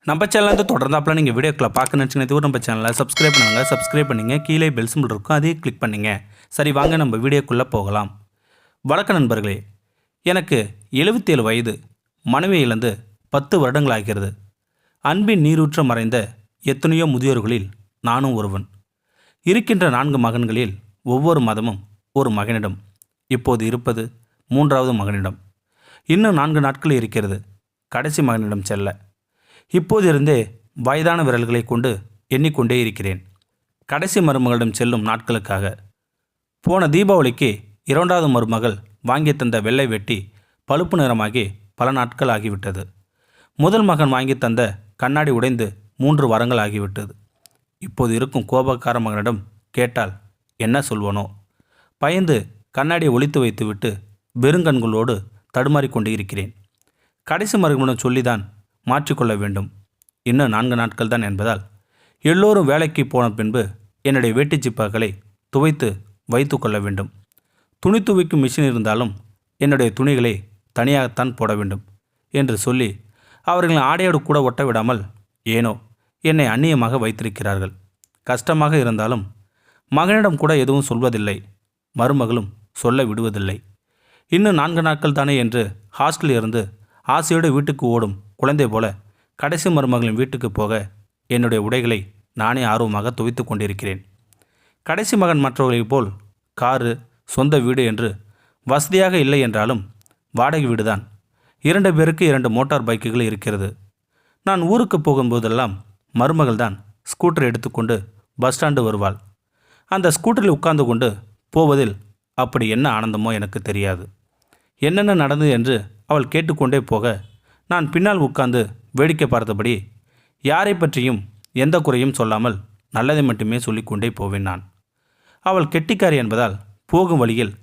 நம்ம சேனல் தொடர்ந்தாப்பில் நீங்கள் வீடியோக்களை பார்க்க நினச்சிங்கன்னா நம்ம சேனலை சப்ஸ்கிரைப் பண்ணுங்கள் கீழே பெல் சிம்பிள் இருக்கும் அதையும் கிளிக் பண்ணுங்கள். சரி வாங்க நம்ம வீடியோக்குள்ளே போகலாம். வணக்கம் நண்பர்களே, எனக்கு 77 வயது, மனைவி இழந்து 10 வருடங்கள் ஆகிறது. அன்பின் நீரூற்ற மறைந்த எத்தனையோ முதியோர்களில் நானும் ஒருவன். இருக்கின்ற 4 மகன்களில் ஒவ்வொரு மாதமும் ஒரு மகனிடம், இப்போது இருப்பது 3வது மகனிடம். இன்னும் 4 நாட்கள் இருக்கிறது கடைசி மகனிடம் செல்ல. இப்போது இருந்தே வயதான விரல்களை கொண்டு எண்ணிக்கொண்டே இருக்கிறேன் கடைசி மருமகளிடம் செல்லும் நாட்களுக்காக. போன தீபாவளிக்கு 2வது மருமகள் வாங்கி தந்த வெள்ளை வெட்டி பழுப்பு நிறமாகி பல நாட்கள் ஆகிவிட்டது. முதல் மகன் வாங்கி தந்த கண்ணாடி உடைந்து 3 வாரங்கள் ஆகிவிட்டது. இப்போது இருக்கும் கோபக்கார மகனிடம் கேட்டால் என்ன சொல்வனோ? பயந்து கண்ணாடியை ஒளித்து வைத்துவிட்டு வெறுங்கண்களோடு தடுமாறிக்கொண்டு இருக்கிறேன். கடைசி மருமகளிடம் சொல்லிதான் மாற்றிக்கொள்ள வேண்டும். இன்னும் 4 நாட்கள் தான் என்பதால் எல்லோரும் வேலைக்கு போன பின்பு என்னுடைய வேட்டி சிப்பாக்களை துவைத்து வைத்து கொள்ள வேண்டும். துணி துவைக்கும் மிஷின் இருந்தாலும் என்னுடைய துணிகளை தனியாகத்தான் போட வேண்டும் என்று சொல்லி அவர்களின் ஆடையோடு கூட ஒட்ட விடாமல் ஏனோ என்னை அந்நியமாக வைத்திருக்கிறார்கள். கஷ்டமாக இருந்தாலும் மகனிடம் கூட எதுவும் சொல்வதில்லை, மருமகளும் சொல்ல விடுவதில்லை. இன்னும் 4 நாட்கள் தானே என்று ஹாஸ்டலில் இருந்து ஆசையோடு வீட்டுக்கு ஓடும் குழந்தை போல கடைசி மருமகளின் வீட்டுக்கு போக என்னுடைய உடைகளை நானே ஆர்வமாக துவைத்து கொண்டிருக்கிறேன். கடைசி மகன் மற்றவர்களைப் போல் காரு, சொந்த வீடு என்று வசதியாக இல்லை என்றாலும் வாடகை வீடுதான். 2 பேருக்கு 2 மோட்டார் பைக்குகள் இருக்கிறது. நான் ஊருக்கு போகும்போதெல்லாம் மருமகள் தான் ஸ்கூட்டர் எடுத்துக்கொண்டு பஸ் ஸ்டாண்டு வருவாள். அந்த ஸ்கூட்டரில் உட்கார்ந்து கொண்டு போவதில் அப்படி என்ன ஆனந்தமோ எனக்கு தெரியாது. என்னென்ன நடந்தது என்று அவள் கேட்டுக்கொண்டே போக நான் பின்னால் உட்கார்ந்து வேடிக்கை பார்த்தபடி யாரை பற்றியும் எந்த குறையும் சொல்லாமல் நல்லதை மட்டுமே சொல்லிக்கொண்டே போவேன். நான் அவள் கெட்டிக்காரி என்பதால் போகும் வழியில்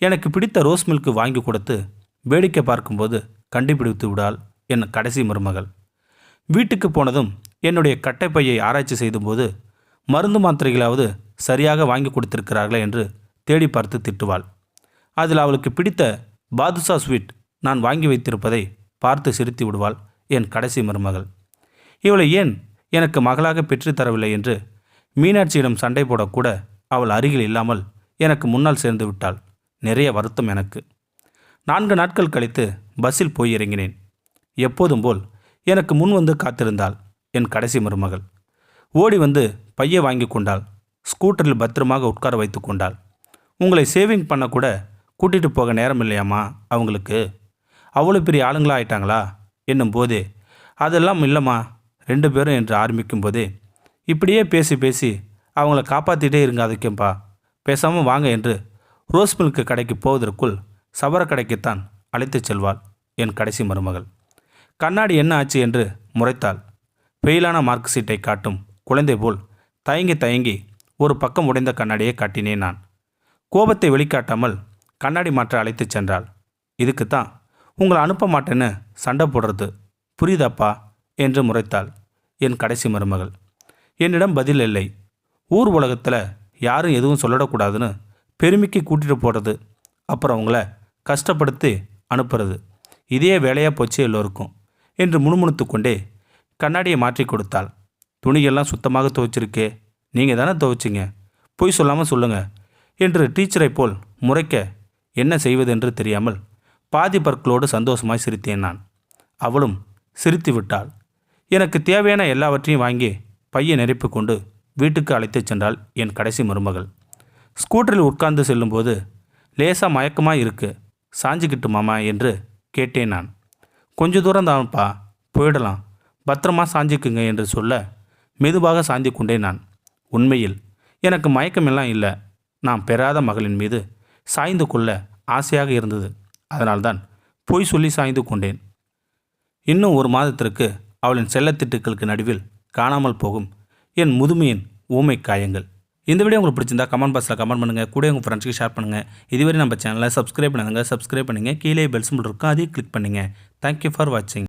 எனக்கு பிடித்த ரோஸ் மில்க் வாங்கி கொடுத்து வேடிக்கை பார்க்கும்போது கண்டுபிடித்து விடாள் என் கடைசி மருமகள். வீட்டுக்கு போனதும் என்னுடைய கட்டைப்பையை ஆராய்ச்சி செய்தும்போது மருந்து மாத்திரைகளாவது சரியாக வாங்கி கொடுத்திருக்கிறார்களே என்று தேடி பார்த்து திட்டுவாள். அதில் அவளுக்கு பிடித்த பாதுஷா ஸ்வீட் நான் வாங்கி வைத்திருப்பதை பார்த்து சிரித்து விடுவாள் என் கடைசி மருமகள். இவளை ஏன் எனக்கு மகளாக பெற்றுத்தரவில்லை என்று மீனாட்சியிடம் சண்டை போடக்கூட அவள் அருகில் இல்லாமல் எனக்கு முன்னால் சேர்ந்து விட்டாள். நிறைய வருத்தம் எனக்கு. 4 நாட்கள் கழித்து பஸ்ஸில் போய் இறங்கினேன். எப்போதும் போல் எனக்கு முன் வந்து காத்திருந்தாள் என் கடைசி மருமகள். ஓடி வந்து பையை வாங்கி கொண்டாள். ஸ்கூட்டரில் பத்திரமாக உட்கார வைத்து கொண்டாள். உங்களை சேவிங் பண்ண கூட கூட்டிகிட்டு போக நேரம் இல்லையாம்மா அவங்களுக்கு? அவ்வளோ பெரிய ஆளுங்களா ஆயிட்டாங்களா என்னும் போதே அதெல்லாம் இல்லைம்மா 2 பேரும் என்று ஆரம்பிக்கும் போதே இப்படியே பேசி பேசி அவங்கள காப்பாற்றிட்டே இருங்க, அதுக்கேப்பா பேசாமல் வாங்க என்று ரோஸ் மில்க் கடைக்கு போவதற்குள் சவர கடைக்குத்தான் அழைத்துச் செல்வாள் என் கடைசி மருமகள். கண்ணாடி என்ன ஆச்சு என்று முறைத்தாள். ஃபெயிலான மார்க் சீட்டை காட்டும் குழந்தை போல் தயங்கி தயங்கி ஒரு பக்கம் உடைந்த கண்ணாடியை காட்டினேன் நான். கோபத்தை வெளிக்காட்டாமல் கண்ணாடி மாற்ற அழைத்துச் சென்றாள். இதுக்குத்தான் உங்களை அனுப்ப மாட்டேன்னு சண்டை போடுறது, புரியுதாப்பா என்று முறைத்தாள் என் கடைசி மருமகள். என்னிடம் பதில் இல்லை. ஊர் உலகத்தில் யாரும் எதுவும் சொல்லிடக்கூடாதுன்னு பெருமைக்கு கூட்டிகிட்டு போடுறது, அப்புறம் அவங்கள கஷ்டப்படுத்தி அனுப்புறது, இதே வேலையாக போச்சு எல்லோருக்கும் என்று முணுமுணுத்து கொண்டே கண்ணாடியை மாற்றி கொடுத்தாள். துணியெல்லாம் சுத்தமாக துவைச்சிருக்கே, நீங்கள் தானே துவைச்சிங்க, பொய் சொல்லாமல் சொல்லுங்கள் என்று டீச்சரை போல் முறைக்க என்ன செய்வதென்று தெரியாமல் பாதி பற்களோடு சந்தோஷமாய் சிரித்தேன் நான். அவளும் சிரித்து விட்டாள். எனக்கு தேவையான எல்லாவற்றையும் வாங்கி பையை நிரப்பி கொண்டு வீட்டுக்கு அழைத்துச் சென்றாள் என் கடைசி மருமகள். ஸ்கூட்டரில் உட்கார்ந்து செல்லும்போது லேசாக மயக்கமாக இருக்கு, சாஞ்சிக்கிட்டு மாமா என்று கேட்டேன் நான். கொஞ்ச தூரம் தான்ப்பா, போயிடலாம், பத்திரமா சாஞ்சிக்குங்க என்று சொல்ல மெதுவாக சாந்தி கொண்டேன் நான். உண்மையில் எனக்கு மயக்கமெல்லாம் இல்லை. நான் பெறாத மகளின் மீது சாய்ந்து கொள்ள ஆசையாக இருந்தது. அதனால்தான் பொய் சொல்லி சாய்ந்து கொண்டேன். இன்னும் 1 மாதத்திற்கு அவளின் செல்லத்திட்டுக்களுக்கு நடுவில் காணாமல் போகும் என் முதுமையின் ஊமை காயங்கள். இந்த வீடியோ உங்களுக்கு பிடிச்சிருந்தா கமெண்ட் பாக்ஸில் கமெண்ட் பண்ணுங்கள், கூட உங்கள் ஃப்ரெண்ட்ஸ்க்கு ஷேர் பண்ணுங்கள். இதுவரை நம்ம சேனலை சப்ஸ்கிரைப் பண்ணுங்கள், கீழே பெல் சிம்பிள் இருக்கும், அதையும் கிளிக் பண்ணுங்கள். தேங்க்யூ ஃபார் வாட்சிங்.